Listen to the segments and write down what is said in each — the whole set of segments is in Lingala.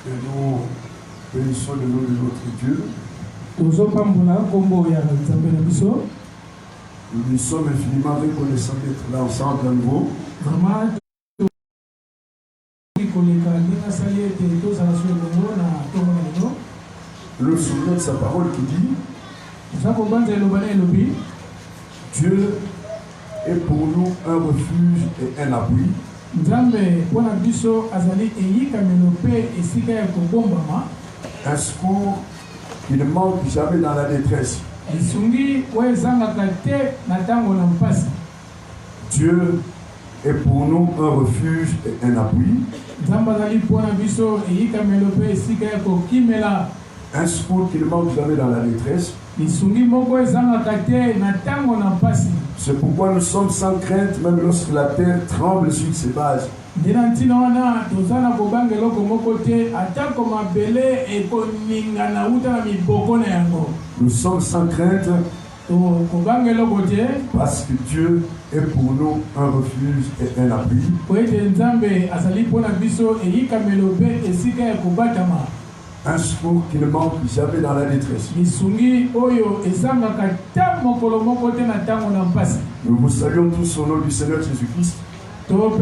Et nous bénissons le nom de notre Dieu. Nous lui sommes infiniment reconnaissants d'être là ensemble à nouveau. Le souvenir de sa parole qui dit Dieu est pour nous un refuge et un abri. Un secours qui ne manque jamais dans la détresse. Dieu est pour nous un refuge et un abri. Un secours qui ne manque jamais dans la détresse. C'est pourquoi nous sommes sans crainte même lorsque la terre tremble sur ses bases. Nous sommes sans crainte parce que Dieu est pour nous un refuge et un abri. Un secours qui ne manque jamais dans la détresse. Nous vous saluons tous au nom du Seigneur Jésus-Christ. Nous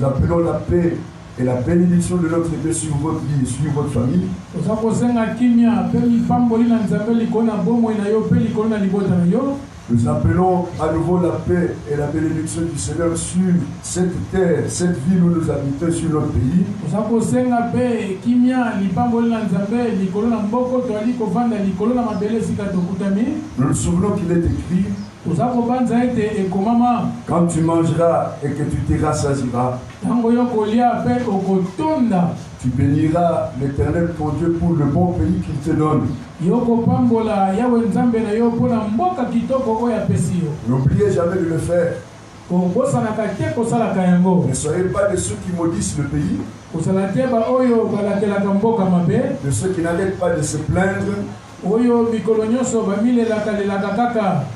appelons la paix et la bénédiction de notre Dieu sur votre vie et sur votre famille. Nous appelons à nouveau la paix et la bénédiction du Seigneur sur cette terre, cette ville où nous habitons, sur notre pays. Nous nous souvenons qu'il est écrit: quand tu mangeras et que tu te rassasieras, tu béniras l'Éternel ton Dieu pour le bon pays qu'il te donne. N'oubliez jamais de le faire. Ne soyez pas de ceux qui maudissent le pays, de ceux qui n'arrêtent pas de se plaindre,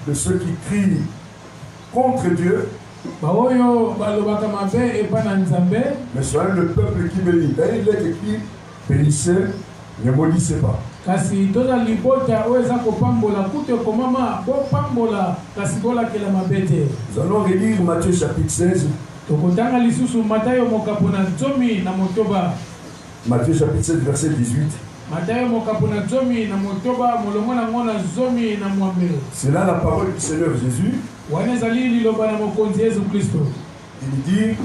de ceux qui crient contre Dieu. Mais soyez le peuple qui bénit. D'ailleurs, il est écrit: bénissez, ne maudissez pas. Nous allons relire Matthieu chapitre 16. Matthieu chapitre 16, verset 18. C'est là la parole du Seigneur Jésus. Il dit: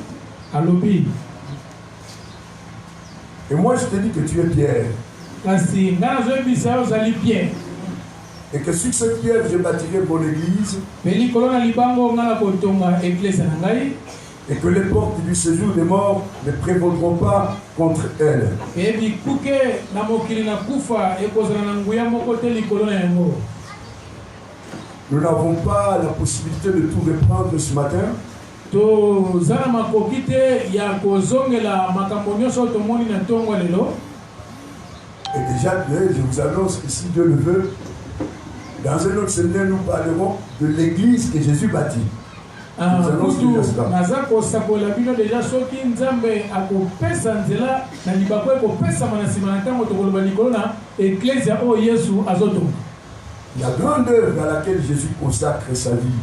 et moi je te dis que tu es Pierre. Et que sur cette pierre je bâtirai mon église. Et que les portes du séjour des morts ne prévaudront pas contre elle. Nous n'avons pas la possibilité de tout reprendre ce matin. Et déjà, je vous annonce que si Dieu le veut, dans un autre séminaire, nous parlerons de l'église que Jésus bâtit. La grande œuvre à laquelle Jésus consacre sa vie.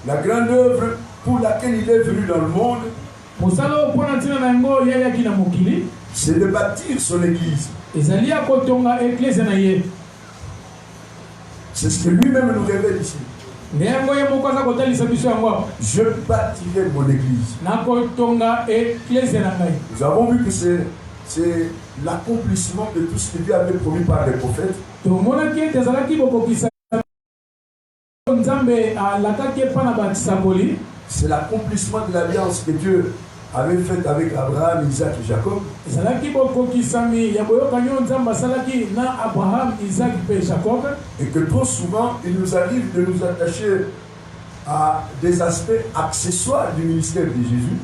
La grande œuvre pour laquelle il est venu dans le monde, c'est de bâtir son église. C'est ce que lui-même nous révèle ici. Je bâtirai mon église. Nous avons vu que c'est l'accomplissement de tout ce que Dieu avait promis par les prophètes. C'est l'accomplissement de l'alliance que Dieu avait faite avec Abraham, Isaac et Jacob. Et que trop souvent, il nous arrive de nous attacher à des aspects accessoires du ministère de Jésus.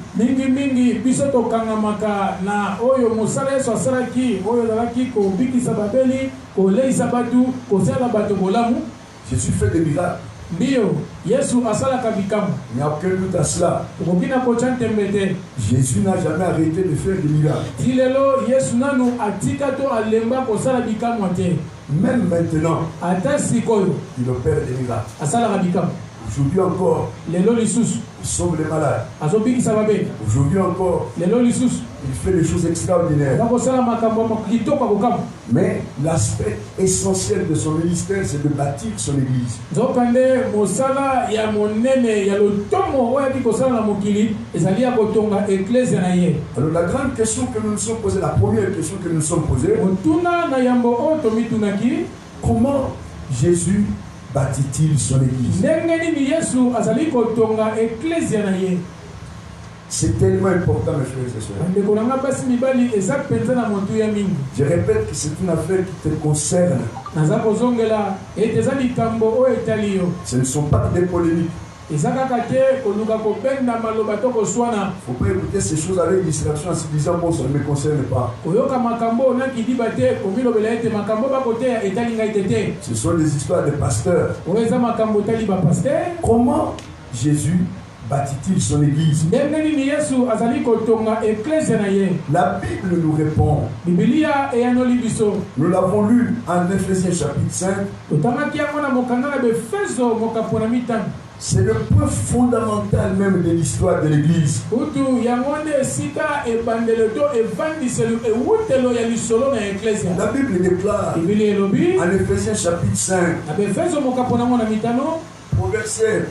Jésus fait des miracles. Ndio, Yesu asalaka bikamwa. Il n'y a aucun doute à cela. Okokina kocha tembete. Jésus n'a jamais arrêté de faire des miracles. Tilelo Yesu nanu atika to alemba kosala bikamwa te. Même maintenant, Ata sikoyo il opère des miracles. asalaka bikamwa. Aujourd'hui encore, Lelo lisusu il sauve les malades. azobikisa babe. Aujourd'hui encore, Lelo lisusu il fait des choses extraordinaires. akosala makambo kitoko kokamwa. Mais l'aspect essentiel de son ministère, c'est de bâtir son église. Zokande mosala ya monene ya lotomo oya kosala na mokili ezali ya kotonga eklezia na ye. Alors la grande question que nous nous sommes posée, la première question que nous nous sommes posée, Otuna na yambo o tomitunaki, comment Jésus bâtit-il son église? ndenge nini Yesu azali kotonga eklezia na ye. C'est tellement important, mes frères et sœurs. Ndeko nanga basi mibali eza penza na motu ya mingi. Je répète que c'est une affaire qui te concerne. Naza kozongela ete eza likambo oyo etali yo. Ce ne sont pas des polémiques. Eza kaka te koluka kobenda maloba to koswana. Il ne faut pas écouter ces choses avec distraction en se disant bon, ça ne me concerne pas. Koyoka makambo nakidiba te komilobela ete makambo bakoteya etali ngai tete. Ce sont des histoires de pasteurs. Oyo eza makambo etali ba pasteur. Comment Jésus bâtit-il son église? Ndenge nini Yesu azali kotonga eklezia na ye. La Bible nous répond. Biblia eyanoli biso. Nous l'avons lu en Éphésiens chapitre 5. Totangaki yango na mokanda na Befeso mokapona mitano. C'est le point fondamental même de l'histoire de l'église. Utu yango nde esika ebandelo to evandiselo ewutelo ya lisolo na eklezia. La Bible déclare Biblia elobi en Éphésiens chapitre 5 na Befeso mokapona ngo na mitano au verset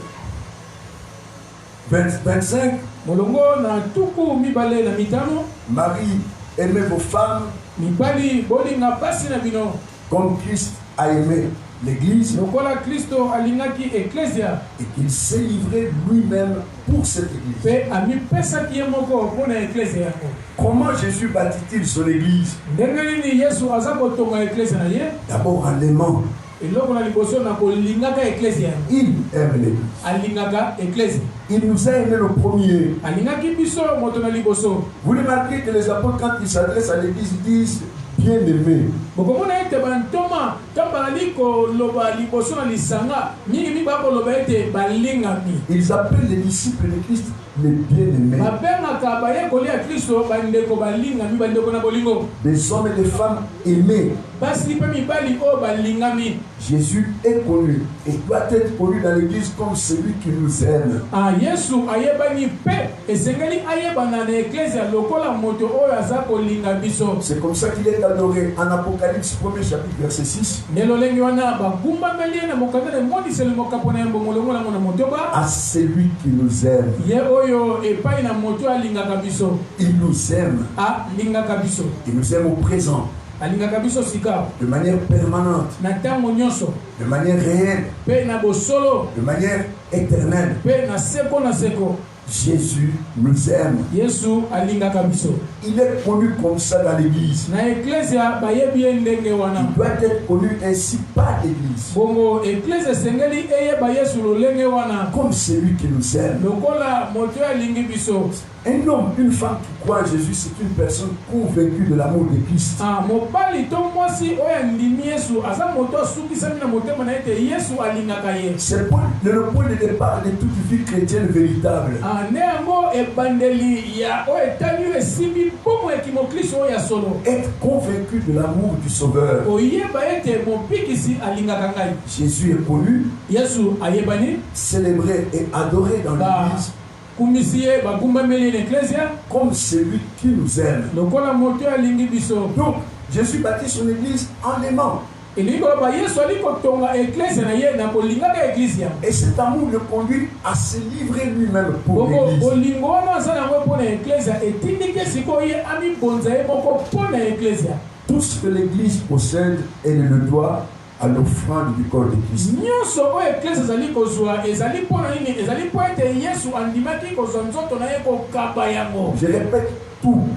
25, molongo na tuku mibale na mitano. Marie, aimez vos femmes Mibali bolinga basi na bino comme Christ a aimé l'église lokola Kristo alingaki eklezia et qu'il s'est livré lui-même pour cette église. pe amipesaki ye moko mpona eklezia yango. Comment Jésus bâtit-il son église? Ndenge nini Yesu aza kotonga eklezia na ye? D'abord en l'aimant. Eloko na liboso na kolingaka eklezia yango. Il aime l'église. Alingaka eklezia. Il nous a aimé le premier. Alingaki biso moto na liboso. Vous remarquez que les apôtres, quand ils s'adressent à l'église, ils disent bien-aimé. Bokomona ete bantoma tambalali koloba liboso na lisanga mingi bakoloba ete balingami. Ils appellent les disciples de Christ les bien-aimés. Babengaka bayekoli ya Kristo bandeko balingami bandeko na bolingo. Des hommes et des femmes aimés. Basi pe mibali o balingami. Jésus est connu et doit être connu dans l'église comme celui qui nous aime. Ah, Yesu ayebani pe esengeli ayebana na eklezia lokola moto oyo aza kolinga biso. C'est comme ça qu'il est adoré en Apocalypse 1er chapitre verset 6. Nelo lengi wana bagumbameli na mokanda na mondiseli mokapona ya mbongolongo na mona motoba. À celui qui nous aime. Ye oyo epai na moto alingaka biso. Il nous aime. Ah, lingaka biso. Il nous aime au présent. Alingaka biso sika. De manière permanente. Na tango nyonso. De manière réelle. Pe na bosolo. De manière éternelle. Pe na seko na seko. Jésus nous aime. Yesu alingaka biso. Il est connu comme ça dans l'église. Na eklezia bayebi ndenge wana. Il doit être connu ainsi par l'église. Bongo eklezia sengeli eyeba Yesu lolenge wana. Comme celui qui nous aime. Lokola moto alingi biso. Un homme, une femme qui croit en Jésus, c'est une personne convaincue de l'amour de Christ. Ah, mobali to mwasi oya ndimi Yesu asa moto asukisami na motema na ete Yesu alingaka ye. C'est le point de départ de toute vie chrétienne véritable. Ah, ne yango ebandeli ya oyo etali esimbi bomo ya kimokristo oyo ya solo. Être convaincu de l'amour du Sauveur. Oyeba ete mopikisi alingaka ngai. Jésus est connu, Yesu ayebani, célébré et adoré dans l'église kumisiye bagumbameli na eklezia comme celui qui nous aime. lokola moto alingi biso. Donc, Jésus bâtit son église en l'aimant. Elingi koloba Yesu ali kotonga eklezia na ye na kolingaka eklezia. Et cet amour le conduit à se livrer lui-même pour Bongo l'église. bolingo wana aza nango mpona eklezia etindiki sikoyo ye amibonza ye moko mpona eklezia. Tout ce que l'église possède, elle le doit à l'offrande du corps de Christ. Nyonso oyo eklezia ezali kozwa ezali mpona nini? Ezali mpo ete Yesu andimaki kozwa nzoto na ye kokaba yango. Je répète tout.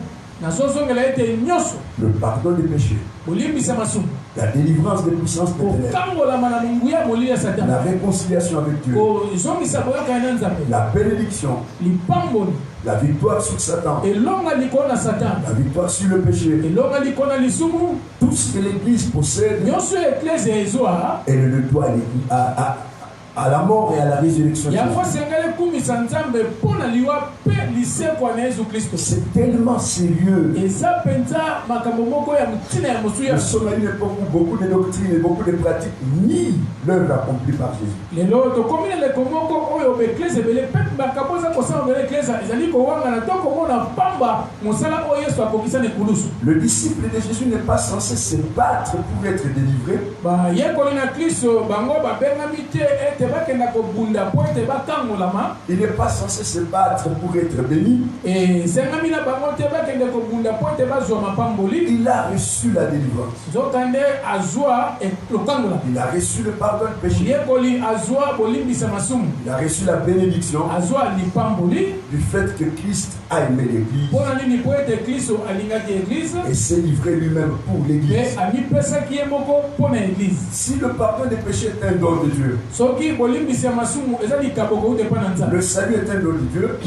Nazozongela ete nyonso Le pardon des péchés, bolimbisa masumu, la délivrance des puissances des ténèbres, kokangolama na munguya ya molili ya la Satana, réconciliation avec Dieu, kozongisa boyokani na Nzambe, la bénédiction, lipamboli, la victoire sur Satan, elonga likolo na Satana, la victoire sur le péché. elonga likolo na lisumu. Tout ce que l'église possède, Nyonso eklezia ezwa elle le doit à la mort et à la résurrection de Jésus. C'est tellement sérieux. Nous sommes à une époque où beaucoup de doctrines et beaucoup de pratiques nient l'œuvre accomplie par Jésus. Le disciple de Jésus n'est pas censé se battre pour être délivré. Il n'est pas censé se battre pour être béni. Il a reçu la délivrance. Il a reçu le pardon de péché. Il a reçu la bénédiction du fait que Christ a aimé l'Église et s'est livré lui-même pour l'Église. Si le pardon des péchés est un don de Dieu, le salut est un don de Dieu,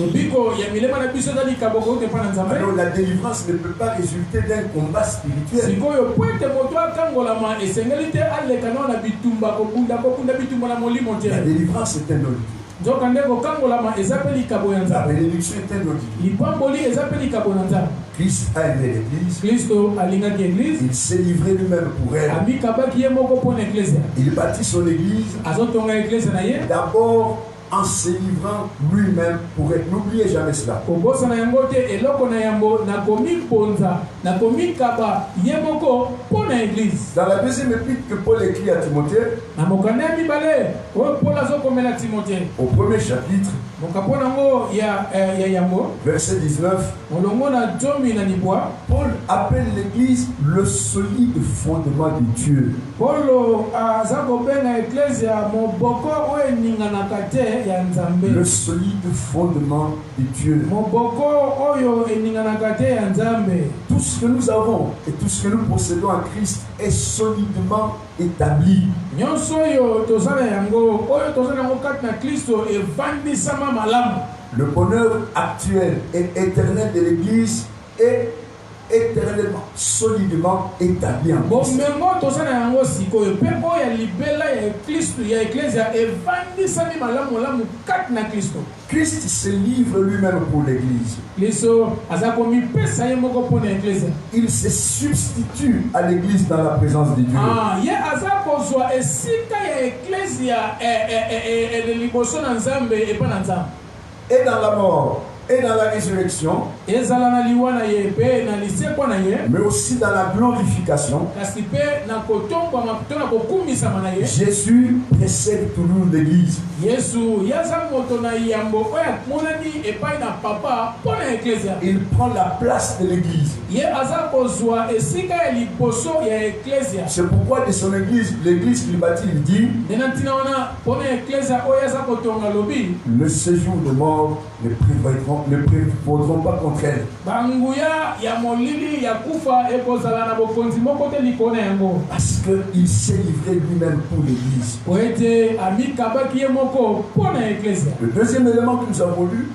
alors la délivrance ne peut pas résulter d'un combat spirituel. La délivrance est un don de Dieu. La bénédiction est un don de Dieu. Christ a aimé l'Église. Il s'est livré lui-même pour elle. Il bâtit son Église d'abord en se livrant lui-même pour elle. N'oubliez jamais cela. Dans la deuxième épître que Paul écrit à Timothée, au premier chapitre, verset 19, Paul appelle l'Église le solide fondement de Dieu. Le solide fondement de Dieu. Tout ce que nous avons et tout ce que nous possédons en Christ est solidement établi. Le bonheur actuel et éternel de l'Église est éternellement, solidement établi en Christ. Christ se livre lui-même pour l'Église. Il se substitue à l'Église dans la présence de Dieu. Et dans la mort, et dans la résurrection, mais aussi dans la glorification, Jésus précède toujours l'Église. Il prend la place de l'Église. C'est pourquoi de son Église, l'Église qu'il bâtit, il dit: le séjour de mort ne prévaudront pas contre elle. Parce qu'il s'est livré lui-même pour l'Église. Le deuxième élément que nous avons vu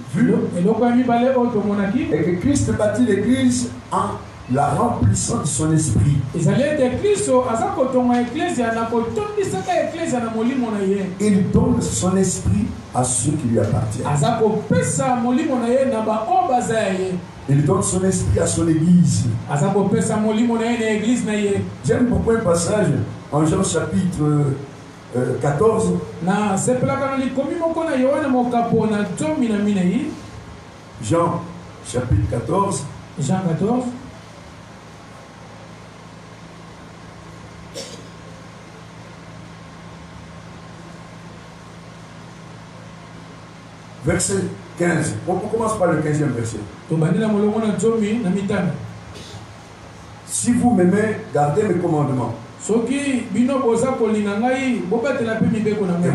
est que Christ bâtit l'Église en la remplissant de son esprit. Il donne son esprit à ceux qui lui appartiennent. Il donne son esprit à son Église. J'aime beaucoup un passage en Jean chapitre 14. Jean chapitre 14. Jean 14. Verset 15. On commence par le 15e verset. Si vous m'aimez, gardez mes commandements. Et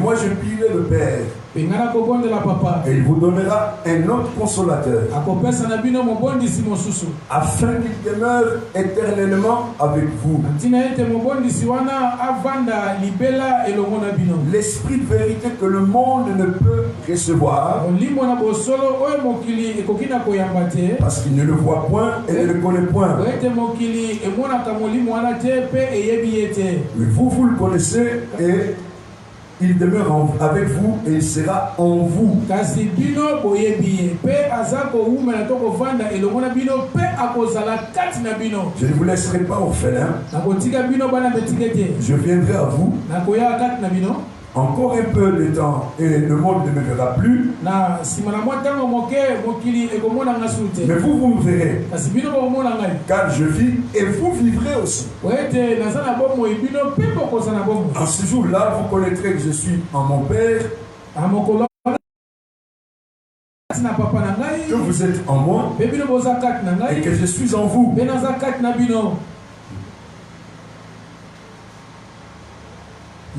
moi je prierai le Père, et il vous donnera un autre consolateur, afin qu'il demeure éternellement avec vous. L'esprit de vérité que le monde ne peut recevoir, parce qu'il ne le voit point et ne le connaît point. Mais vous le connaissez et il demeure avec vous et il sera en vous. Kasi bino boyebi pe azako umela toko vanda elongona bino pe akozala kati na bino. Je ne vous laisserai pas orphelin. Nakotika bino bana betikete. Je viendrai à vous. Nakoya kati na bino. Encore un peu de temps et le monde ne me verra plus. Na simana mwatango moke mokili ekomona ngasute. Mais vous me verrez. Kasi bino bokomona ngai. Car je vis et vous vivrez aussi. Wete nazana bomo bino pe bokozana bomo. En ce jour-là, vous connaîtrez que je suis en mon Père. Que vous êtes en moi. Et que je suis en vous.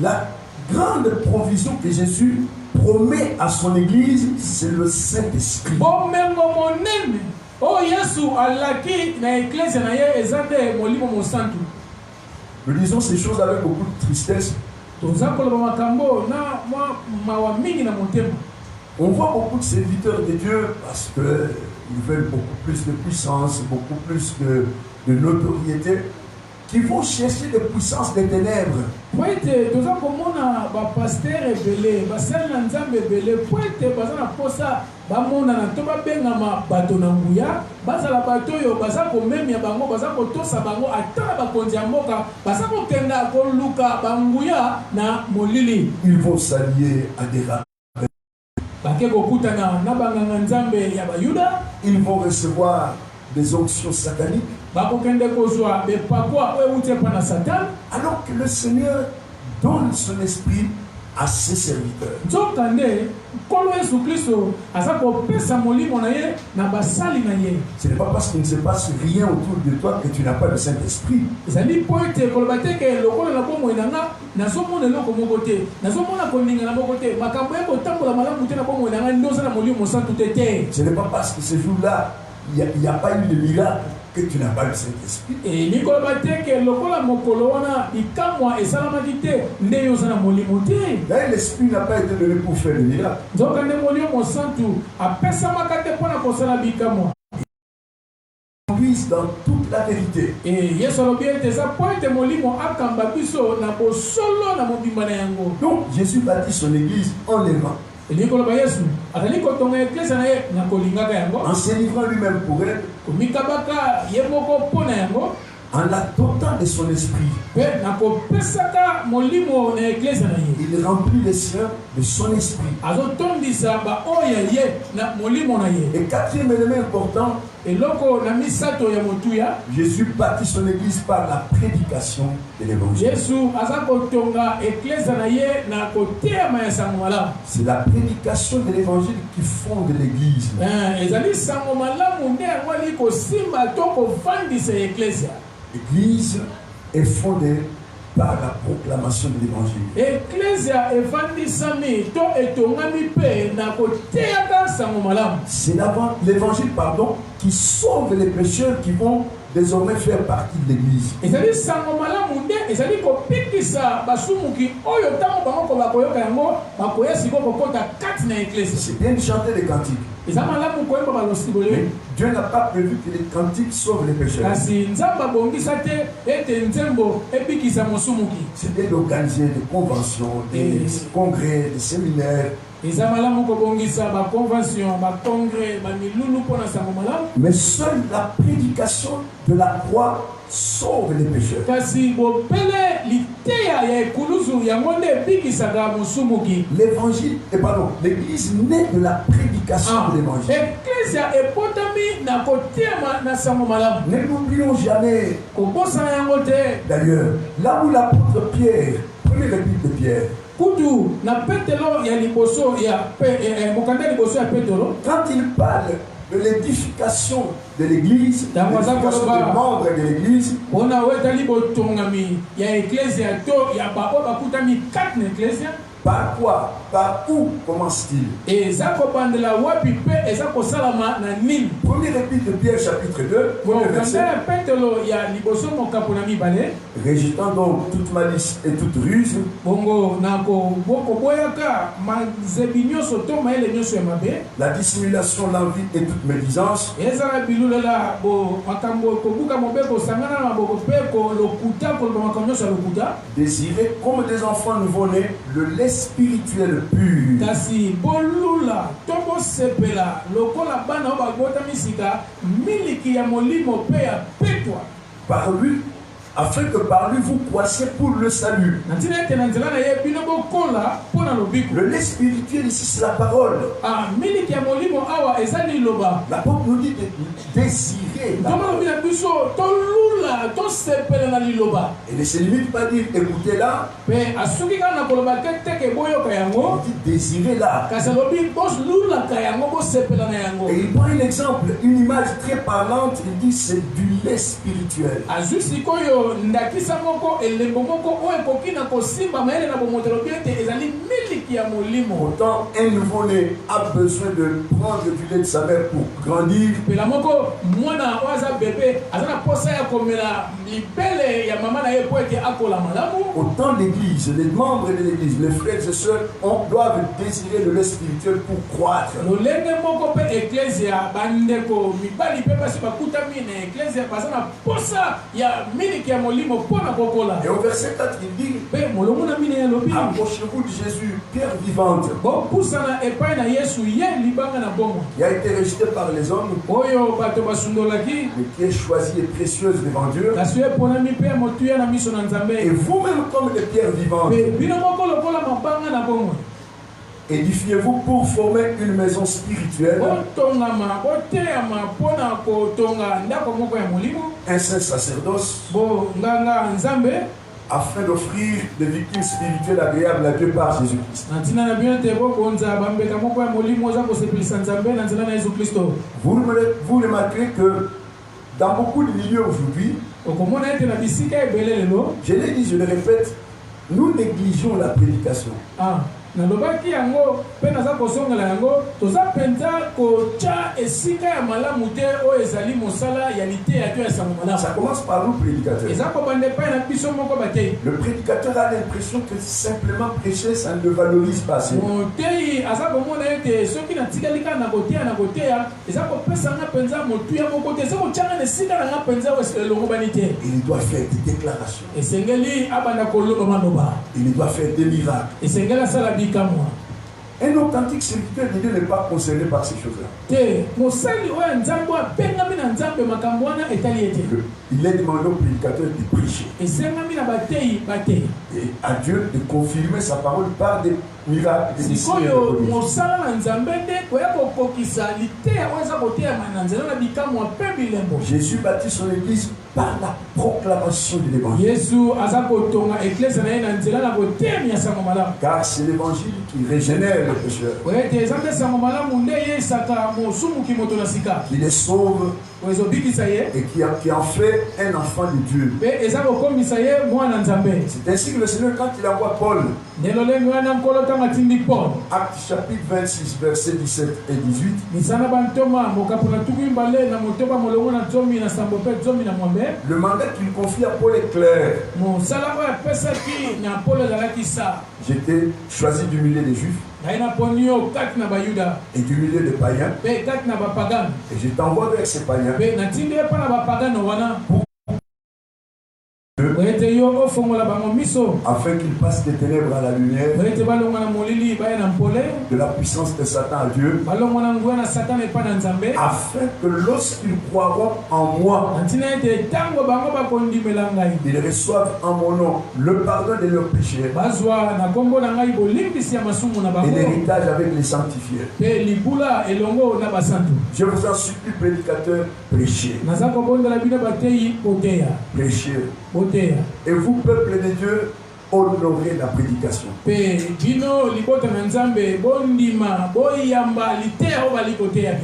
La grande provision que Jésus promet à son Église, c'est le Saint-Esprit. Nous disons ces choses avec beaucoup de tristesse. On voit beaucoup de serviteurs de Dieu parce qu'ils veulent beaucoup plus de puissance, beaucoup plus de notoriété, qui vont chercher des puissances des ténèbres. Ils vont s'allier à des rabbins. Ils vont recevoir des onctions sataniques. Alors que le Seigneur donne son esprit à ses serviteurs. Ce n'est pas parce qu'il ne se passe rien autour de toi que tu n'as pas le Saint-Esprit. Ce n'est pas parce que ce jour-là, il n'y a pas eu de miracle que tu n'as pas le Saint-Esprit. L'Esprit n'a pas été donné pour faire le miracle. Conduise dans toute la vérité. Donc Jésus bâtit son église en l'aimant. En se livrant lui-même pour elle, en la dotant de son esprit, il remplit les siens de son esprit. Et quatrième élément important, Jésus bâtit son église par la prédication de l'évangile. C'est la prédication de l'évangile qui fonde l'église. L'église est fondée par la proclamation de l'évangile. C'est l'évangile, qui sauve les pécheurs qui vont désormais faire partie de l'église. C'est bien de chanter des cantiques. Mais Dieu n'a pas prévu que les cantiques sauvent les pécheurs. C'est bien d'organiser des conventions, des congrès, des séminaires. Mais seule la prédication de la croix sauve les pécheurs. L'évangile, l'église naît de la prédication de l'évangile. Ne l'oublions jamais. D'ailleurs, là où l'apôtre Pierre, première épître de Pierre, quand il parle de l'édification de l'église, l'édification des membres de l'église, par quoi? Par où commence-t-il? Première épître de Pierre, chapitre 2, verset. Rejetant donc toute malice et toute ruse, la dissimulation, l'envie et toute médisance, sololela bo makambo kobuka mobeko sangana na bokopeko lokuta ko makambo sa lokuta. Désirez comme des enfants nouveau-nés le lait spirituel pur. Kasi bolula tobo sepela lokola bana ba bota misika miliki ya molimo pe ya petwa. Par lui, afin que par lui vous croissiez pour le salut. Le lait spirituel ici c'est la parole. L'apôtre nous dit de désirer la parole. Et ne se limite pas à dire écoutez-la. Il dit désirez-la. Et il prend un exemple, une image très parlante. Il dit c'est du lait spirituel. ndakisa moko elembo moko oyo kokina kosimba maele na bomotelo biete ezali miliki ya molimo. Pourtant un nouveau-né a besoin de prendre du lait de sa mère pour grandir. Pela moko mwana waza bébé azana posa ya komela libele ya mama na ye po ete akola malamu. Autant l'église, les membres de l'église, les frères et sœurs doivent désirer le lait spirituel pour croître. Lolenge moko pe ecclesia bandeko mibali pe basi bakutami na ecclesia bazana posa ya miliki ya molimo pona kokola. Et au verset 4 il dit approchez-vous de Jésus, pierre vivante. Qui a été rejeté par les hommes, mais qui est choisi et précieuse devant Dieu. Et vous-même comme des pierres vivantes, édifiez-vous pour former une maison spirituelle, un saint sacerdoce, afin d'offrir des victimes spirituelles agréables à Dieu par Jésus-Christ. Vous remarquerez que dans beaucoup de milieux aujourd'hui, je l'ai dit, je le répète, nous négligeons la prédication. nalobaki yango pe naza kosongela yango toza penza kocha esika ya malamu te o ezali mosala ya lite ya Dieu ya sango malamu. Ça commence par nous prédicateurs. Eza ko bande pa na biso moko batei. Le prédicateur a l'impression que simplement prêcher ça ne le valorise pas assez. Motei aza komona ete soki na tikalika na kotea eza ko pesa na penza motu ya moko te soko changa na sika na penza o longo banite. Il doit faire des déclarations. Esengeli abana koloba manoba. Il doit faire des miracles. Esengela sala un authentique serviteur de Dieu n'est pas concerné par ces choses-là. Il est demandé au prédicateur de prêcher. Et à Dieu de confirmer sa parole par des miracles, des signes. Jésus bâtit son église par la proclamation de l'évangile. Car c'est l'évangile qui régénère le pécheur, qui les sauve et qui en fait un enfant de Dieu. C'est ainsi que le Seigneur, quand il envoie Paul, Actes chapitre 26 versets 17 et 18, le mandat qu'il confie à Paul est clair. J'étais choisi du milieu des Juifs et du milieu des païens, et je t'envoie vers ces païens afin qu'ils passent des ténèbres à la lumière, de la puissance de Satan à Dieu, afin que lorsqu'ils croiront en moi, ils reçoivent en mon nom le pardon de leurs péchés et l'héritage avec les sanctifiés. Je vous en supplie, prédicateurs, prêchez. Prêchez. Et vous, peuple de Dieu, honorez la prédication.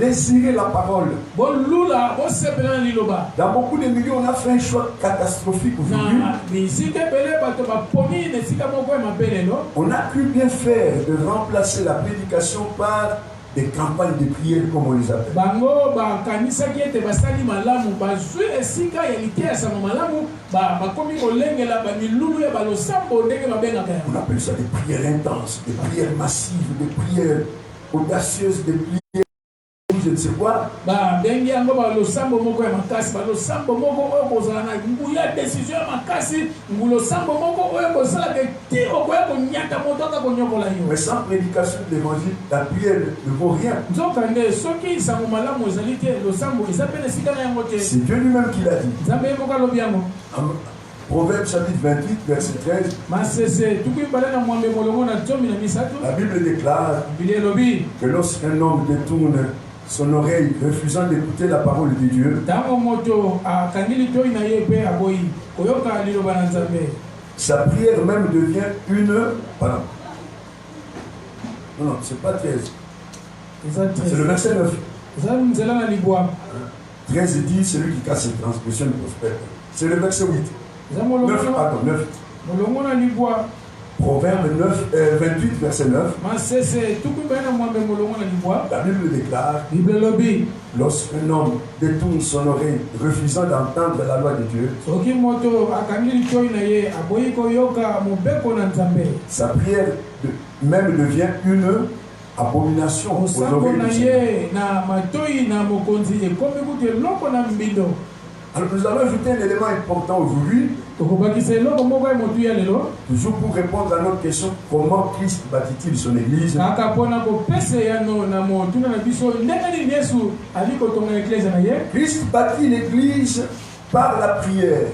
Désirez la parole. Dans beaucoup de milieux, on a fait un choix catastrophique aujourd'hui. On a pu bien faire de remplacer la prédication par des campagnes de prière comme on les appelle. On appelle ça des prières intenses, des prières massives, des prières audacieuses, des prières je ne sais quoi. Ba bengi yango ba losambo moko ya makasi, ba losambo moko oyo kozala na nguya décision ya makasi, ngulo sambo moko oyo kozala ke ti okoya konyata moto aka konyokola yo. Mais sans prédication de l'évangile, la prière ne vaut rien. Nzokande soki sango malamu ezali te losambo eza pe na sika na yango te. C'est Dieu lui-même qui l'a dit. Nzambe moko alobi yango. Proverbe chapitre 28, verset 13. La Bible déclare que lorsqu'un homme détourne son oreille, refusant d'écouter la parole de Dieu, sa prière même devient une... Pardon. Non, c'est pas 13. C'est le verset 9. 13 dit, celui qui casse ses transgressions prospère. C'est le verset 8. 9, pardon, 9. Proverbe 28, verset 9. La Bible déclare, lorsqu'un homme détourne son oreille, refusant d'entendre la loi de Dieu, sa prière même devient une abomination aux oreilles de Dieu. Alors nous allons ajouter un élément important aujourd'hui, toujours pour répondre à notre question, comment Christ bâtit-il son église? Christ bâtit l'église par la prière.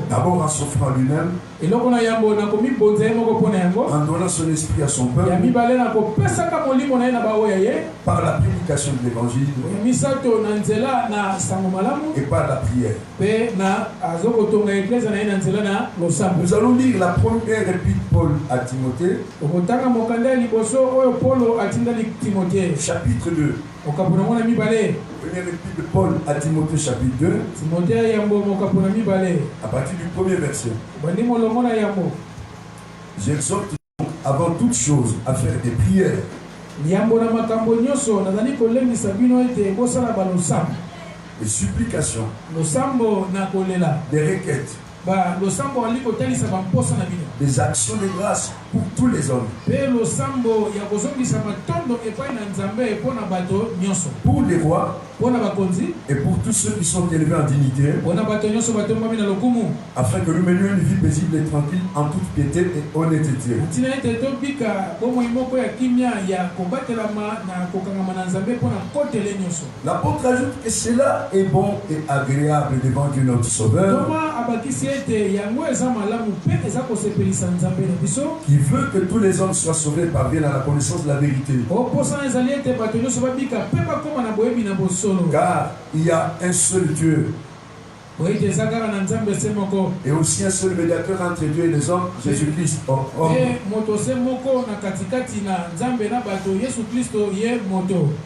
D'abord en s'offrant lui-même, en donnant son esprit à son peuple, par la prédication de l'évangile et par la prière. Nous allons lire la première épître de Paul à Timothée, chapitre 2. Première épître de Paul à Timothée, chapitre 2, à partir du premier verset. J'exhorte donc avant toute chose à faire des prières, des supplications, des requêtes, des actions de grâce pour tous les hommes, pour les rois et pour tous ceux qui sont élevés en dignité, afin que nous menions une vie paisible et tranquille en toute piété et honnêteté. L'apôtre ajoute que cela est bon et agréable devant Dieu notre Sauveur, qui veut que tous les hommes soient sauvés et parviennent à la connaissance de la vérité. Car il y a un seul Dieu et aussi un seul médiateur entre Dieu et les hommes, Jésus-Christ, homme,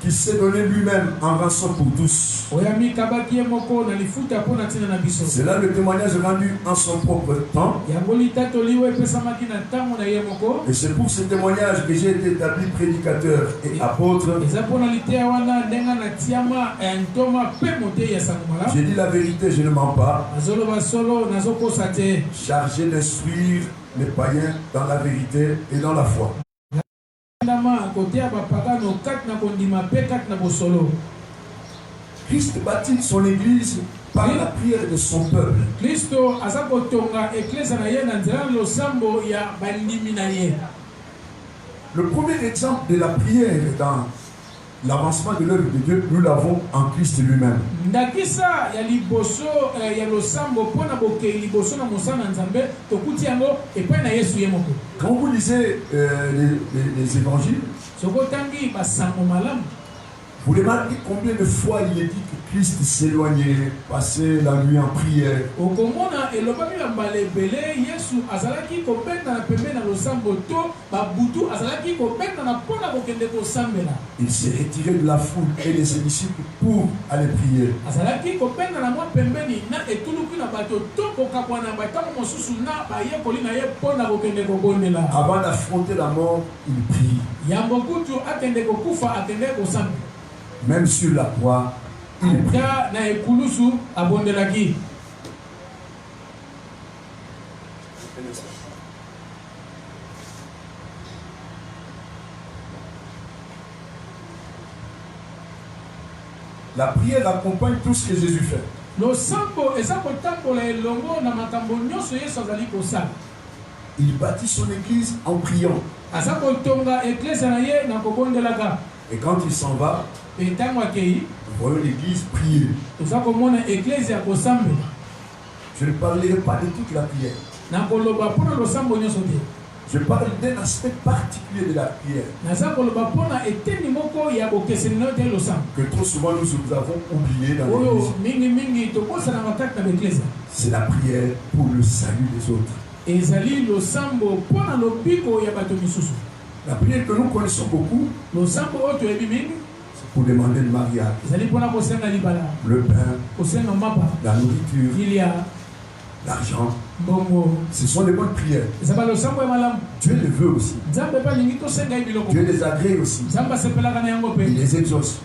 qui s'est donné lui-même en rançon pour tous. C'est là le témoignage rendu en son propre temps. Et c'est pour ce témoignage que j'ai été établi prédicateur et apôtre. J'ai dit la vérité, je ne mens pas, chargé d'instruire les païens dans la vérité et dans la foi. Christ bâtit son église par la prière de son peuple. Le premier exemple de la prière dans l'avancement de l'œuvre de Dieu, nous l'avons en Christ lui-même. Quand vous lisez les évangiles, vous remarquez combien de fois il est dit que Christ s'éloignait, passait la nuit en prière. Il s'est retiré de la foule et de ses disciples pour aller prier. Avant d'affronter la mort, il prie. Même sur la croix, il prie. La prière accompagne tout ce que Jésus fait. Il bâtit son église en priant. Et quand il s'en va, nous voyons l'église prier. Je ne parlerai pas de toute la prière. Je parle d'un aspect particulier de la prière que trop souvent nous avons oublié dans l'église. C'est la prière pour le salut des autres. La prière que nous connaissons beaucoup, c'est pour demander le mariage, le pain, la nourriture, l'argent. Ce sont des bonnes prières. Dieu les veut aussi. Dieu les agrée aussi. Il les exauce.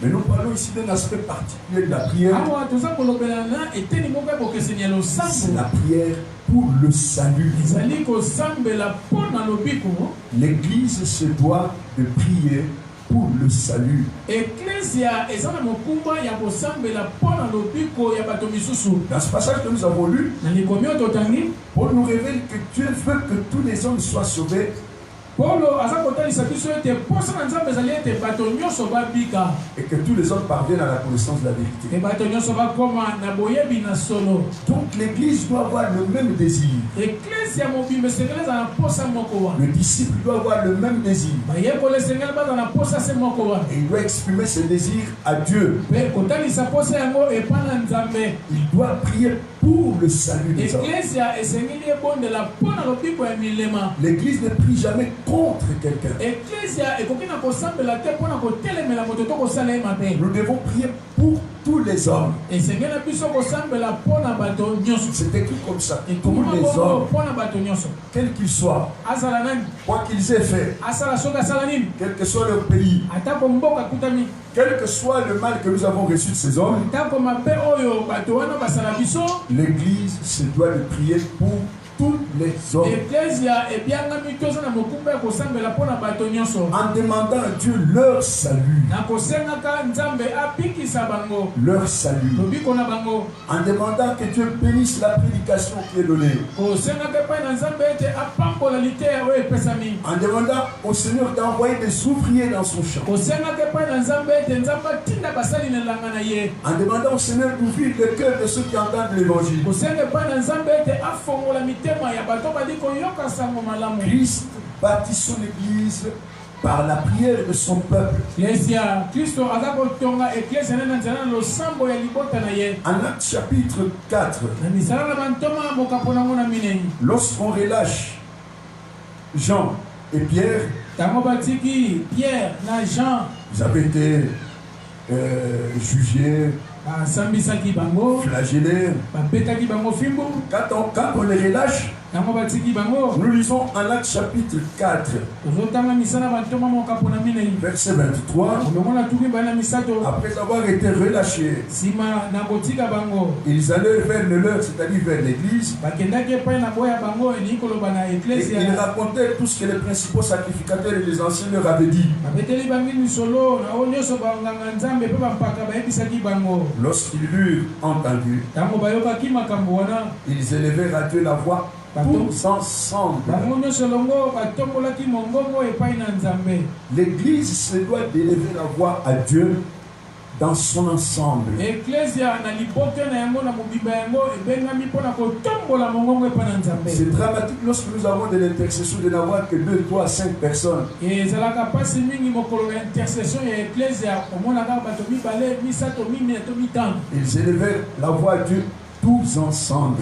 Mais nous parlons ici d'un aspect particulier de la prière. C'est la prière pour le salut. L'Église se doit de prier pour le salut. Dans ce passage que nous avons lu, Paul nous révèle que Dieu veut que tous les hommes soient sauvés et que tous les hommes parviennent à la connaissance de la vérité. Donc l'église doit avoir le même désir. Le disciple doit avoir le même désir. Et il doit exprimer ses désirs à Dieu. Il doit prier pour le salut des hommes. L'église ne prie jamais contre quelqu'un. Nous devons prier pour tous les hommes. C'est écrit comme ça. Tous les hommes, quels qu'ils soient, quoi qu'ils aient fait, quel que soit leur pays, quel que soit le mal que nous avons reçu de ces hommes, l'église se doit de prier pour tous les hommes. En demandant à Dieu leur salut. Leur salut. En demandant que Dieu bénisse la prédication qui est donnée. En demandant au Seigneur d'envoyer des ouvriers dans son champ. En demandant au Seigneur d'ouvrir le cœur de ceux qui entendent l'évangile. Christ bâtit son église par la prière de son peuple. En Actes chapitre 4, lorsqu'on relâche Jean et Pierre, ils avaient été jugés, flagellés. Quand on les relâche, nous lisons en Actes chapitre 4, verset 23. Après avoir été relâchés, ils allèrent vers le leur, c'est-à-dire vers l'église. Et ils racontaient tout ce que les principaux sacrificateurs et les anciens leur avaient dit. Lorsqu'ils l'eurent entendu, ils élevèrent à Dieu la voix tous ensemble. L'église se doit d'élever la voix à Dieu dans son ensemble. C'est dramatique lorsque nous avons de l'intercession de n'avoir que 2, 3, 5 personnes. Ils élevèrent la voix à Dieu tous ensemble.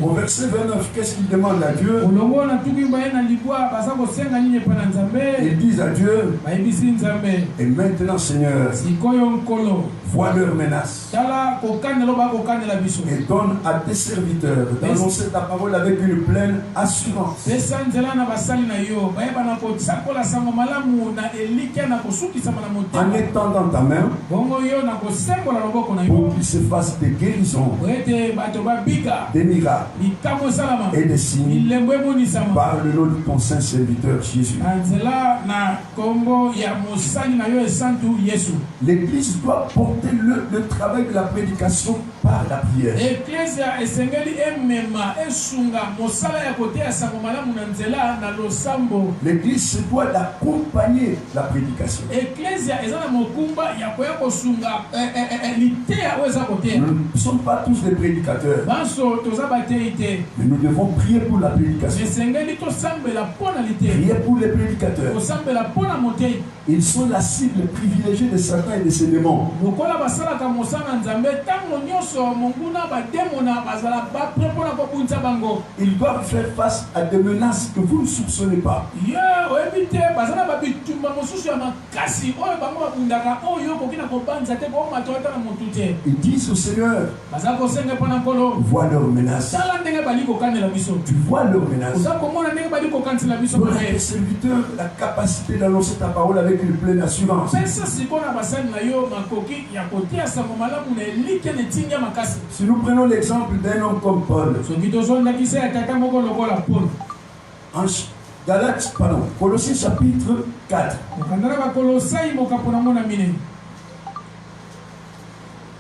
Au verset 29, qu'est-ce qu'ils demandent à Dieu? Ils disent à Dieu: et maintenant, Seigneur, vois leurs menaces et donne à tes serviteurs d'annoncer ta parole avec une pleine assurance. En étendant ta main, pour qu'il se fasse des guérisons, des miracles et des signes par le nom de ton saint serviteur Jésus. L'Église doit porter le travail de la prédication par la prière. L'Église se doit d'accompagner la prédication. Nous ne sommes pas tous des prédicateurs, mais nous devons prier pour la prédication. Prier pour les prédicateurs. Ils sont la cible privilégiée de Satan et de ses démons. Ils doivent faire face à des menaces que vous ne soupçonnez pas. Ils disent au Seigneur, vois leurs menaces. Tu vois leurs menaces. Pour les serviteurs, la capacité d'annoncer ta parole avec une pleine assurance. Si nous prenons l'exemple d'un homme comme Paul, en Galates, Colossiens chapitre 4.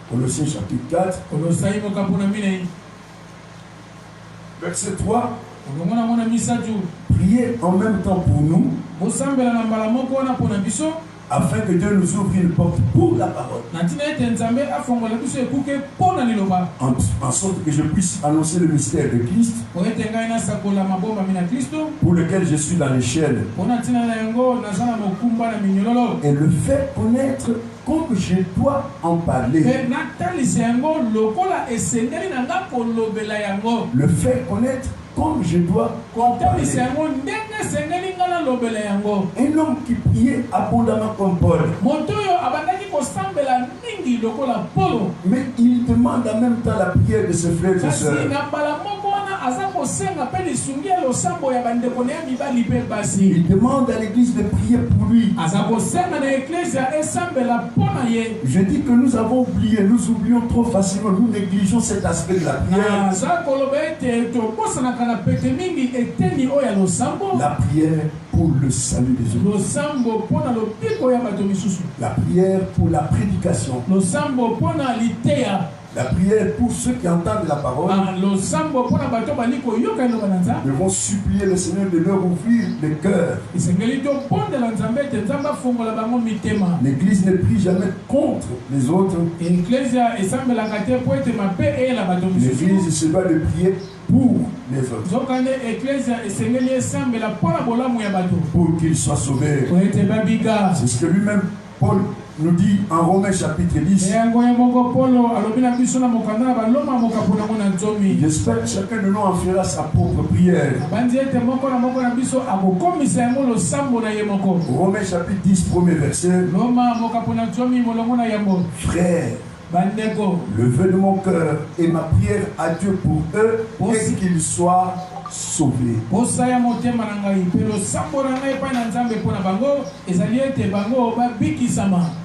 Colossiens chapitre 4. Verset 3. Priez en même temps pour nous, afin que Dieu nous ouvre une porte pour la parole, en sorte que je puisse annoncer le mystère de Christ, pour lequel je suis dans l'échelle, et le fait connaître comme je dois en parler. Le fait connaître comme je dois en parler. Un homme qui priait abondamment comme Paul, mais il demande en même temps la prière de ses frères et sœurs. Il demande à l'église de prier pour lui. Je dis que nous avons oublié, nous oublions trop facilement, nous négligeons cet aspect de la prière. La prière pour le salut des autres. La prière pour la prédication. La prière pour ceux qui entendent la parole. Nous devons supplier le Seigneur de leur ouvrir les cœurs. L'Église ne prie jamais contre les autres. L'Église se doit de prier pour les autres, pour qu'ils soient sauvés. C'est ce que lui-même Paul nous dit en Romains chapitre 10. J'espère que chacun de nous en fera sa propre prière. Romains chapitre 10, premier verset. Frère, le vœu de mon cœur et ma prière à Dieu pour eux est qu'ils soient sauvés.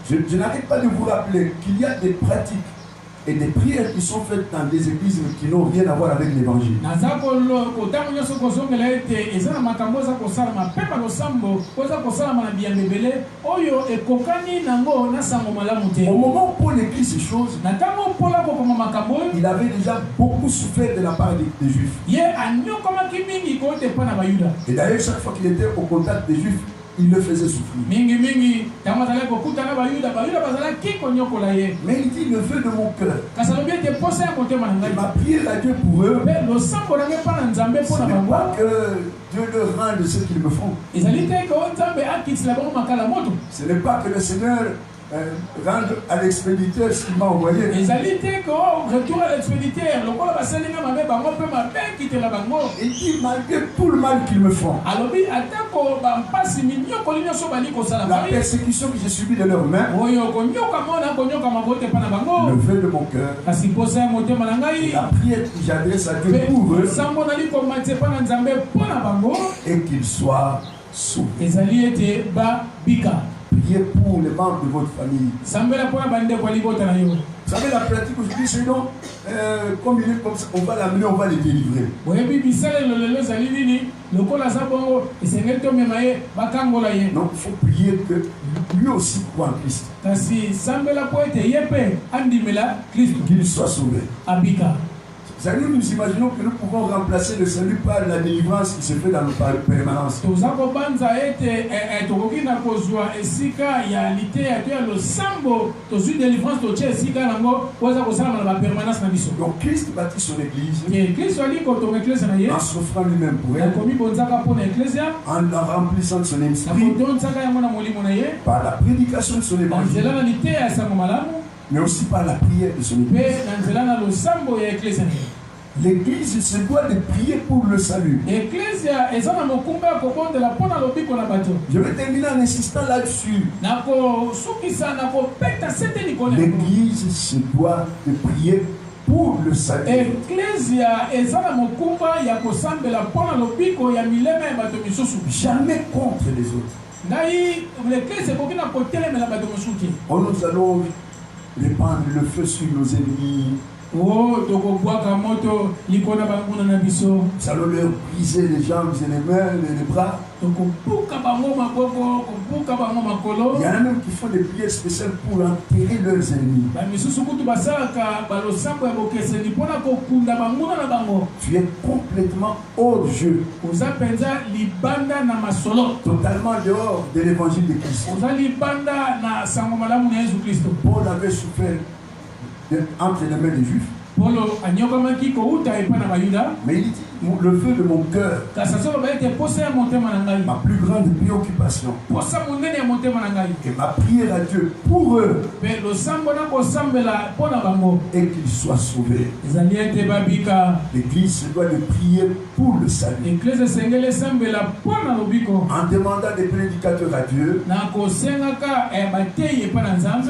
Je n'arrête pas de vous rappeler qu'il y a des pratiques et des prières qui sont faites dans des églises qui n'ont rien à voir avec l'évangile. Au moment où Paul écrit ces choses, il avait déjà beaucoup souffert de la part des Juifs. Et d'ailleurs, chaque fois qu'il était au contact des Juifs, il le faisait souffrir. Mais il dit le vœu de mon cœur. Et ma prière à Dieu pour eux, ce n'est pas que Dieu leur rende ce qu'ils me font. Ce n'est pas que le Seigneur rendre à l'expéditeur ce qu'il m'a envoyé. Il dit malgré tout le mal qu'ils me font, la persécution que j'ai subie de leurs mains, le vœu de mon cœur, la prière que j'adresse à Dieu pour eux, et qu'ils soient sauvés. Priez pour les membres de votre famille. Vous savez, la pratique aujourd'hui, c'est donc, comme il est comme ça, on va l'amener, on va le délivrer. Non, il faut prier que lui aussi croit en Christ. Qu'il soit sauvé. Vous savez, nous imaginons que nous pouvons remplacer le salut par la délivrance qui se fait dans nos permanences. Donc Christ bâtit son église en s'offrant lui-même pour elle, en la remplissant de son esprit, par la prédication de son évangile, mais aussi par la prière de son église. L'église se doit de prier pour le salut. Je vais terminer en insistant là-dessus. L'église se doit de prier pour le salut. Jamais contre les autres. Oh, nous allons répandre le feu sur nos ennemis. Nous allons leur briser les jambes et les mains et les bras. Il y en a même qui font des prières spéciales pour enterrer leurs ennemis. Tu es complètement hors jeu. Totalement dehors de l'évangile de Christ. Paul avait souffert entre les mains des Juifs. Mais il dit, le feu de mon cœur, ma plus grande préoccupation, et ma prière à Dieu pour eux, et qu'ils soient sauvés. L'Église se doit de prier pour le salut, en demandant des prédicateurs à Dieu.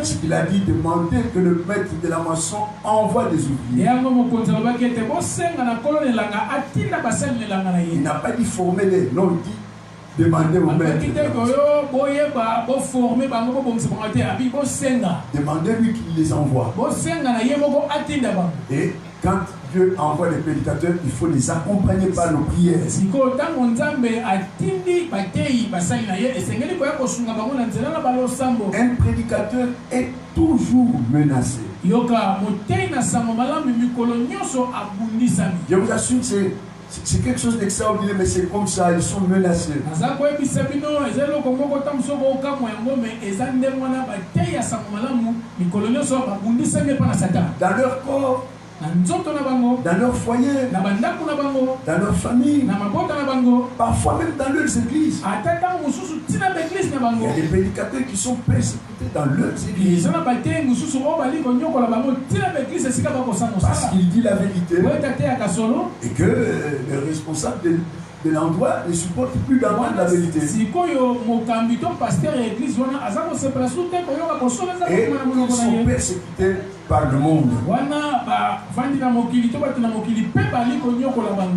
Ce qu'il a dit, demander que le maître de la moisson envoie des ouvriers. Il n'a pas dit former-les, non, il dit demander au maître. Demandez-lui qu'il les envoie. Et quand Dieu envoie les prédicateurs, il faut les accompagner par nos prières. Un prédicateur est toujours menacé. Je vous assure, c'est quelque chose d'extraordinaire, mais c'est comme ça, ils sont menacés. Dans leur corps, dans leur foyer, dans leur famille, parfois même dans leurs églises. Il y a des prédicateurs qui sont persécutés dans leurs églises. Parce qu'ils disent la vérité et que les responsables de l'endroit ne supportent plus d'entendre la vérité. Et ils sont persécutés par le monde.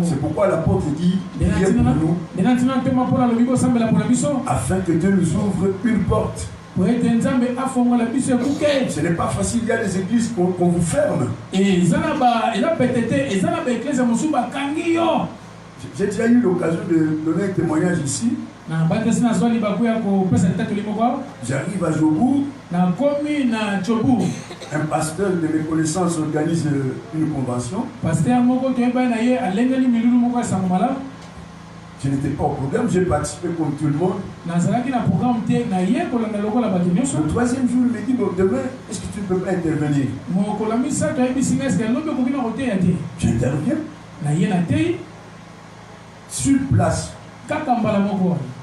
C'est pourquoi l'apôtre dit, priez pour nous, afin que Dieu nous ouvre une porte. Ce n'est pas facile, il y a des églises qu'on vous ferme. J'ai déjà eu l'occasion de donner un témoignage ici. J'arrive à Jobourg. Un pasteur de mes connaissances organise une convention. Je n'étais pas au programme, j'ai participé comme tout le monde. Le troisième jour, il me dit, bon, demain, est-ce que tu ne peux pas intervenir? J'interviens. Sur place.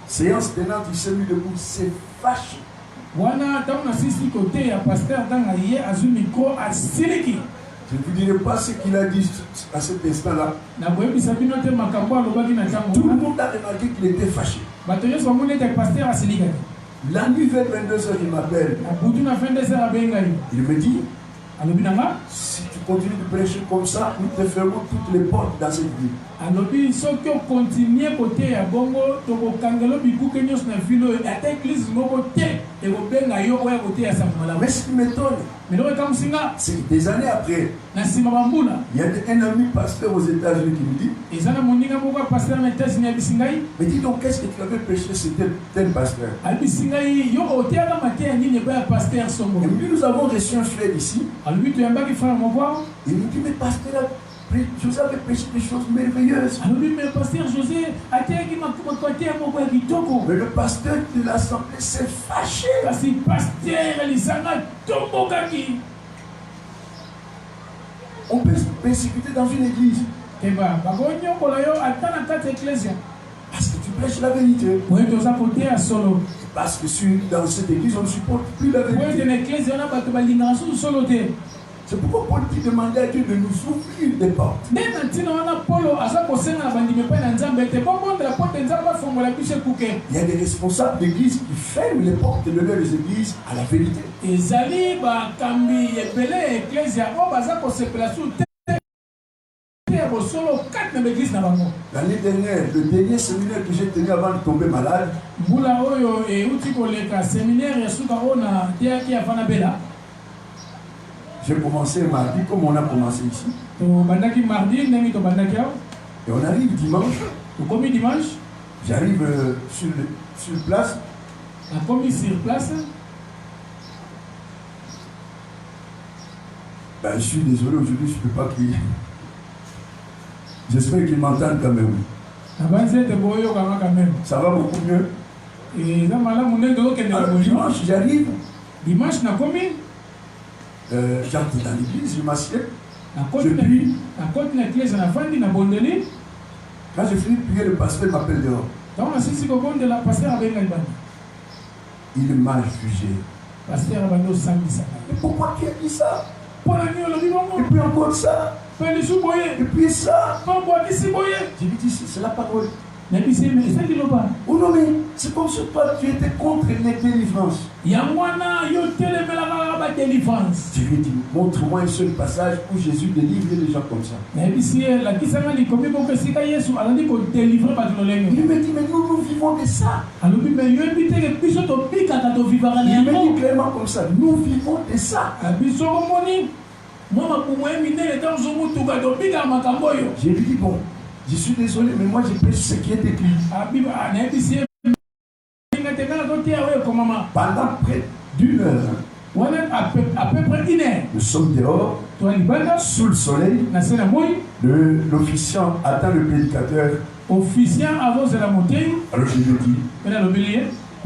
Séance tenante, il s'est mis debout, c'est fâché. Je ne vous dirai pas ce qu'il a dit à cet instant-là. Tout le monde a remarqué qu'il était fâché. La nuit vers 22h, il m'appelle. Il me dit, si tu continues de prêcher comme ça, nous te fermons toutes les portes dans cette ville. Mais ce qui m'étonne, c'est que des années après, il y a un ami pasteur aux États-Unis qui me dit, mais dis donc, qu'est-ce que tu avais prêché, c'était tel pasteur. Et nous avons reçu un frère ici. Il me dit, mais pasteur, José avait prêché des choses merveilleuses. Mais le pasteur de l'assemblée s'est fâché. On peut se persécuter dans une église parce que tu prêches la vérité. Parce que dans cette église, on ne supporte plus la vérité. C'est pourquoi Paul dit demander à Dieu de nous ouvrir des portes. Il y a des responsables d'église qui ferment les portes de leurs églises à la vérité. L'année dernière, le dernier séminaire que j'ai tenu avant de tomber malade, j'ai commencé mardi comme on a commencé ici. Et on arrive dimanche. J'arrive sur place. Ben, je suis désolé, aujourd'hui je ne peux pas crier. J'espère qu'ils m'entendent quand même. Ça va beaucoup mieux. Alors, dimanche, j'arrive. J'entre dans l'église, je m'assieds. Je prie. Quand je finis de prier, le pasteur m'appelle dehors. Il m'a jugé. Et pourquoi tu as dit ça? Et puis encore ça. Et puis ça. Je lui dis, c'est la parole. Oh non, mais c'est comme si toi tu étais contre les délivrances. Je lui ai dit, montre-moi un seul passage où Jésus délivre les gens comme ça. Il me dit, mais nous vivons de ça. Il me dit clairement comme ça, nous vivons de ça. Je lui dis, bon, je suis désolé, mais moi je prêche ce qui est écrit. Pendant près d'une heure, à peu près une heure, nous sommes dehors, sous le soleil. L'officiant attend le prédicateur. Alors je lui dis,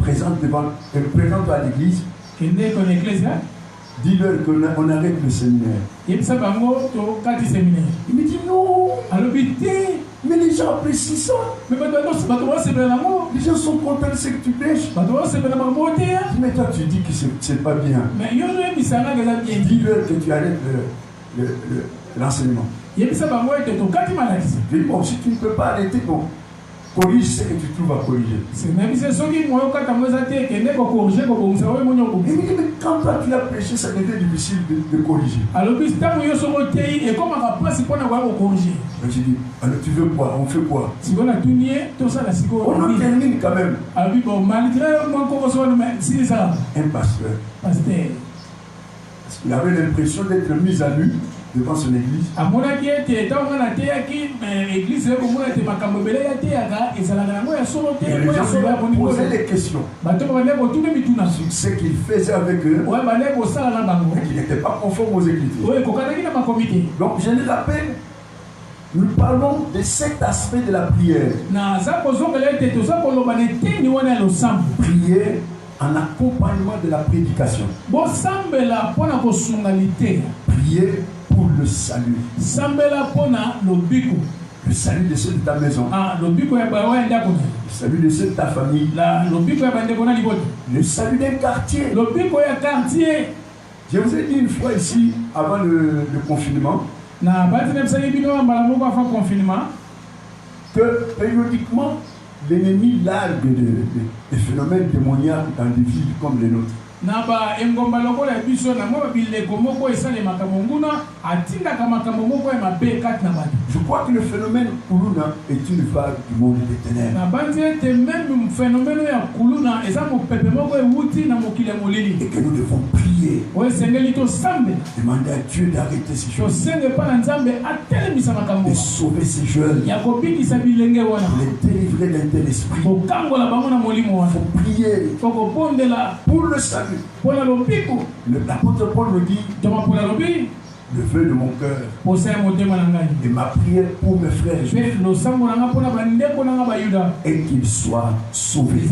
présente-toi à l'église. Dis-leur qu'on arrête le séminaire. Il me dit non. Mais les gens apprécient ça. Les gens sont contents de ce que tu prêches. Mais toi tu dis que c'est pas bien. Dis-leur que tu arrêtes l'enseignement. Bon, si tu ne peux pas arrêter, bon, corrige ce que tu trouves à corriger. Mais quand toi tu as prêché, ça devient difficile de corriger. Alors j'ai dit, alors tu veux quoi? On fait quoi? On en termine quand même. Un pasteur. Il avait l'impression d'être mis à nu devant son église. Et les gens lui ont posé des questions sur ce qu'il faisait avec eux et qu'il n'était pas conforme aux Écritures. Donc je le rappelle, nous parlons de cet aspect de la prière. Prier en accompagnement de la prédication. Prier pour le salut. Le salut de ceux de ta maison. Le salut de ceux de ta famille. Le salut d'un quartier. Je vous ai dit une fois ici, avant le confinement, que périodiquement, l'ennemi largue des phénomènes démoniaques dans des villes comme les nôtres. naba engomba lokola biso na mwa bileko moko esale makambo nguna atinda ka makambo moko ya mabe kati na bato. Je crois que le phénomène kuluna est une vague du monde des ténèbres. Na banzi ete même phénomène ya kuluna eza mopepe moko ewuti na mokili ya molili. Et que nous devons prier. O esengeli to sambe. Demander à Dieu d'arrêter ces choses. Senge pa na nzambe atelemisa makambo. Et sauver ces jeunes. Ya kobikisa bilenge wana. Les délivrer d'un tel esprit. Kokangola bango na molimo wana. Faut prier. Faut kopondela Pour le salut. L'apôtre Paul me dit, le vœu de mon cœur et ma prière pour mes frères et qu'ils soient sauvés.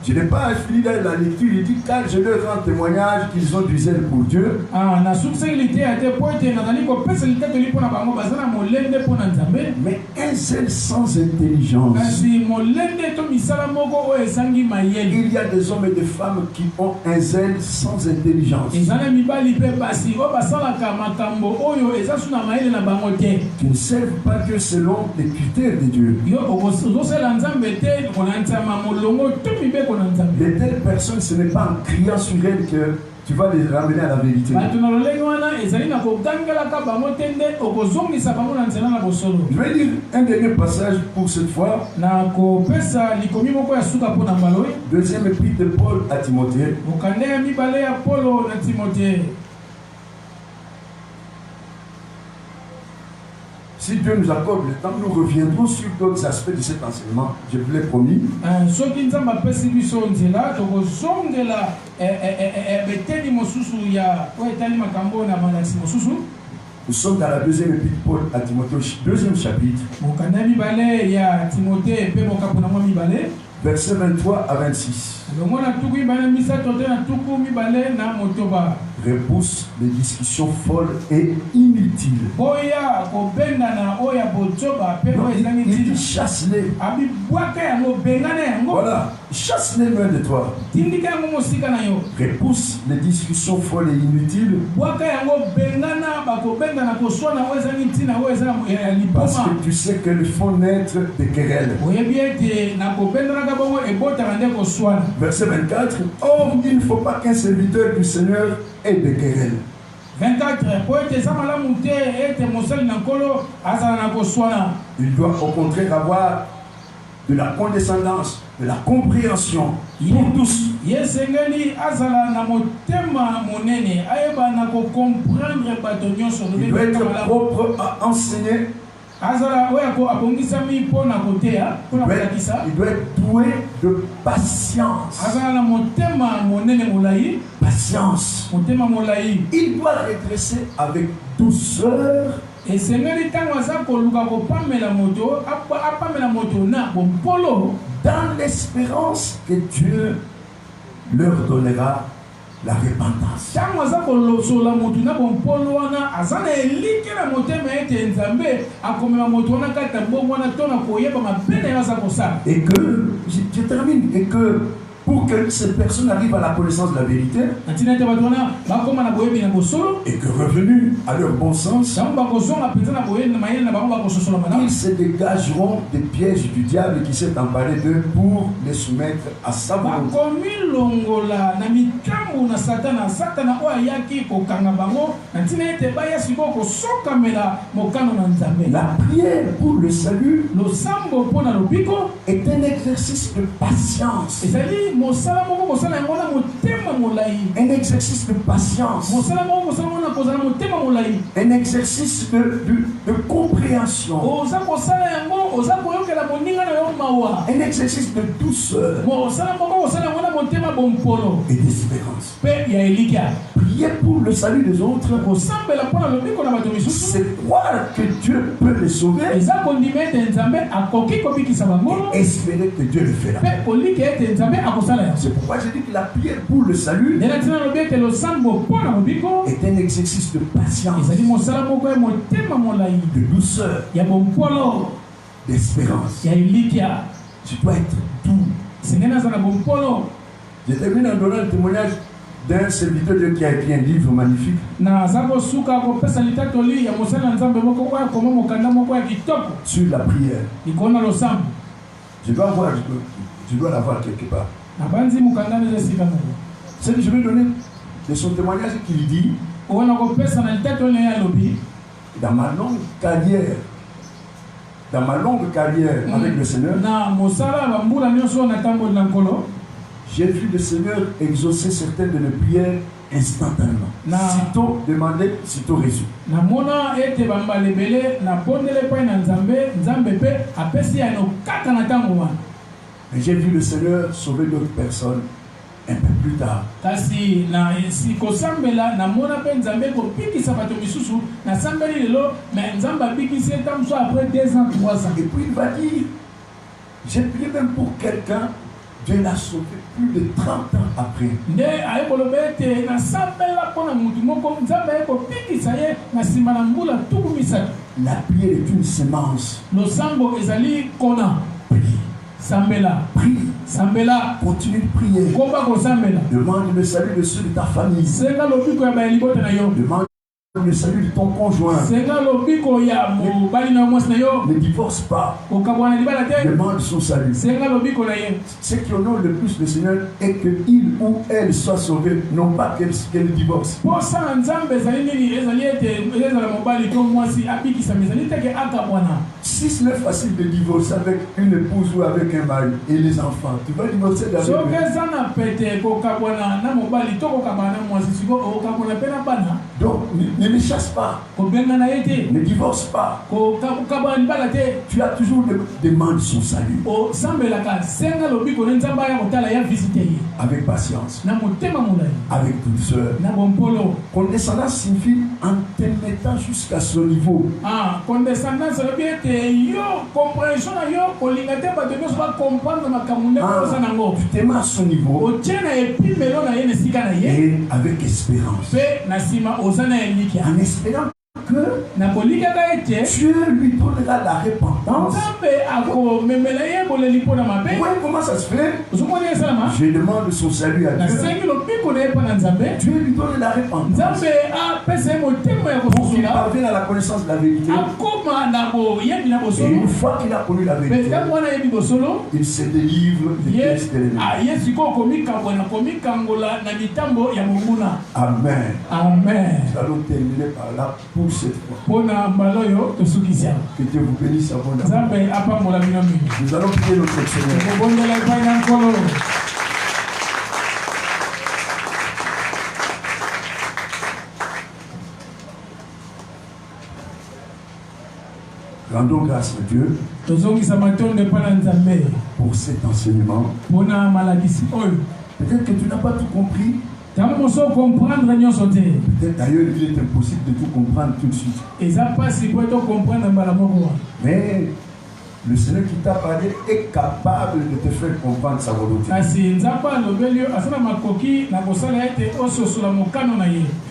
Je n'ai pas fini la lecture, il dit car je leur rends témoignage qu'ils ont du zèle pour Dieu. Mais un zèle sans intelligence. Il y a des hommes et des femmes qui ont un zèle sans intelligence. Qui ne servent pas Dieu selon les critères de Dieu. De telles personnes, ce n'est pas en criant sur elles que tu vas les ramener à la vérité. Je vais lire un dernier passage pour cette fois. Deuxième épître de Paul à Timothée. Si Dieu nous accorde le temps, nous reviendrons sur d'autres aspects de cet enseignement. Je vous l'ai promis. Nous sommes dans la deuxième épître de Paul à Timothée, deuxième chapitre. Versets 23 à 26. Repousse les discussions folles et inutiles. Il dit chasse-les. Voilà, chasse-les loin de toi. Repousse les discussions folles et inutiles. Parce que tu sais qu'elles font naître des querelles. Verset 24. Or, il ne faut pas qu'un serviteur du Seigneur ait des querelles. 24. Il doit au contraire avoir de la condescendance, de la compréhension pour tous. Il doit être propre à enseigner. Il doit être doué de patience. Patience. Il doit redresser avec douceur. Dans l'espérance que Dieu leur donnera la repentance. Et que, je termine, et que pour que ces personnes arrivent à la connaissance de la vérité et que revenus à leur bon sens, ils se dégageront des pièges du diable qui s'est emparé d'eux pour les soumettre à sa volonté. La prière pour le salut est un exercice de patience. Un exercice de patience. Un exercice de compréhension. Un exercice de douceur et d'espérance. Prier pour le salut des autres, c'est croire que Dieu peut les sauver et espérer que Dieu le fera. C'est pourquoi je dis que la prière pour le salut est un exercice de patience, de douceur, d'espérance. Tu dois être doux. Je termine en donnant le témoignage d'un serviteur de Dieu qui a écrit un livre magnifique sur la prière. Je dois l'avoir quelque part. Je vais donner de son témoignage qu'il dit, dans ma longue carrière, avec le Seigneur, j'ai vu le Seigneur exaucer certaines de mes prières instantanément. Sitôt demandé, sitôt reçu. Et j'ai vu le Seigneur sauver d'autres personnes un peu plus tard. Et puis il va dire, j'ai prié même pour quelqu'un, Dieu l'a sauvé plus de 30 ans après. La prière est une semence. Prie. Continue de prier. Demande le salut de ceux de ta famille. Demande le salut de ton conjoint. Ne divorce pas. Demande son salut. Ce qui honore le plus le Seigneur est qu'il ou elle soit sauvé, non pas qu'elle divorce. Si ce n'est facile de divorcer avec une épouse ou avec un mari et les enfants, tu vas divorcer d'avec eux. Donc, ne les chasse pas. Ne divorce pas. Tu as toujours demandé son salut. Avec patience. Avec douceur. Condescendance signifie en te mettant jusqu'à ce niveau. Tu t'aimes à ce niveau. Et avec espérance. En espérant que Dieu lui donnera la repentance. Comment ça se fait? Je demande son salut à Dieu. Dieu lui donne la repentance pour qu'il parvienne à la connaissance de la vérité. Et une fois qu'il a connu la vérité, il se délivre des pièges de l'ennemi. Amen. Nous allons terminer par là pour cette fois. Que Dieu vous bénisse abondamment. Nous allons prier notre Seigneur. Rendons grâce à Dieu pour cet enseignement. Peut-être que tu n'as pas tout compris. Peut-être d'ailleurs il est impossible de tout comprendre tout de suite. Mais le Seigneur qui t'a parlé est capable de te faire comprendre sa volonté.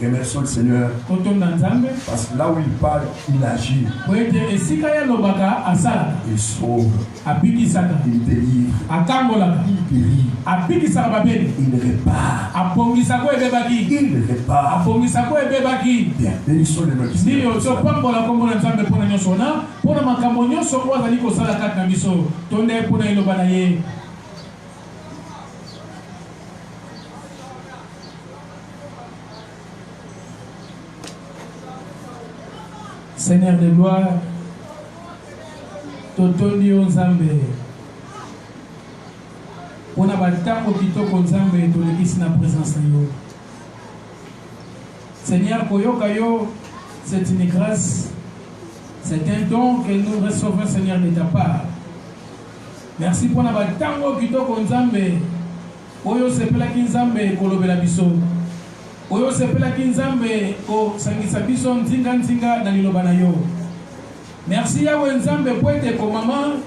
Remercions le Seigneur parce que là où il parle, il agit. Il sauve. Il délivre. Il guérit. Il répare. Il répare. Bien, bénissons le nom du Seigneur. Seigneur de gloire, totondi Nzambe, on a batako kitoko Nzambe tolekisi na présence na yo. Seigneur koyoka yo, c'est une grâce, c'est un don que nous recevons Seigneur de ta part. Merci pour na batako kitoko Nzambe, oyo sepelaki Nzambe kolobela biso. Oyo sepelaki Nzambe ko sangisa biso nzinga na liloba na yo. Merci Yahweh Nzambe pour être comme maman